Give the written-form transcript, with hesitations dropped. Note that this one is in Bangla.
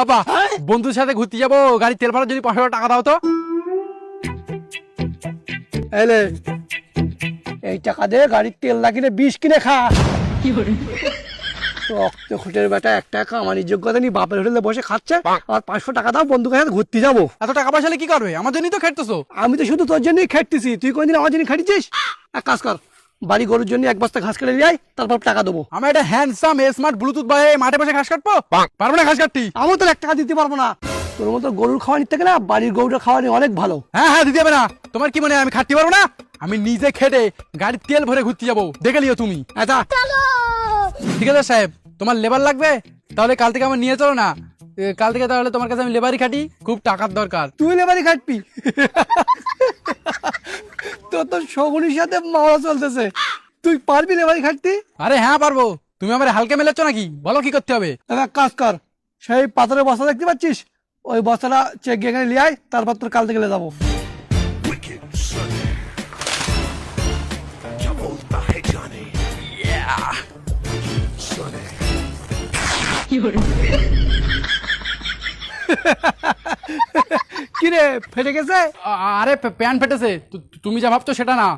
আপা বন্ধুর সাথে ঘুরতে যাবো, গাড়ির তেল ভাড়া যদি 500 টাকা দাও তো। এলে এই টাকা দিয়ে গাড়ির তেল লাগিয়ে 20 কিনে খা। রক্ত খুঁটের বেটা, একটা কামানির যোগ্যতা নি, বাপের হোটেলে বসে খাচ্ছে, আর 500 টাকা দাও বন্ধুকে সাথে ঘুরতে যাবো। এত টাকা পয়সা হলে কি করবে? আমার জন্যই তো খেটতেছো। আমি তো শুধু তোর জন্যই খেটতেছি, তুই কোনদিন আমার জন্য খেটেছিস? এক কাজ কর, বাড়ি গরুর জন্য 1 বস্তা ঘাস কেটে নিয়ে আয়, তারপর টাকা দেবো। আমি একটা হ্যান্ডসাম স্মার্ট ব্লুটুথ বয়ে মাঠে বসে ঘাস কাটবো? পারবো না ঘাস কাটতে। আমি তো 1 টাকা দিতে পারবো না। তোর মতো গরুর খাওয়ানির থেকে না বাড়ির গরুটা খাওয়ানি অনেক ভালো। হ্যাঁ দিতে হবে না। তোমার কি মনে হয় আমি খাটতে পারবো না? আমি নিজে খেটে গাড়ির তেল ভরে ঘুরতে যাবো, দেখে লিও তুমি। আচ্ছা ঠিক আছে সাহেব, তোমার লেবার লাগবে? তাহলে কাল থেকে আমার নিয়ে চলো না। কাল থেকে তাহলে তোমার কাছে আমি লেবারই খাটি, খুব টাকার দরকার। তুই লেবারি খাটবি? তোর তো শগুনির সাথে মারা চলতেছে, তুই পারবি লেবারি খাটতে? আরে হ্যাঁ পারবো। তুমি আমার হালকা মেলাচ্ছ নাকি? বলো কি করতে হবে। তবে এক কাজ কর, সেই পাথরের বস্তা দেখতে পাচ্ছিস, ওই বস্তাটা চেক গিয়ে এখানে নিয়ে আয়, তারপর তোর কাল থেকে নিয়ে যাবো। কিরে ফেটে গেছে? আরে প্যান্ট ফেটেছে। তুমি যা ভাবছো সেটা না।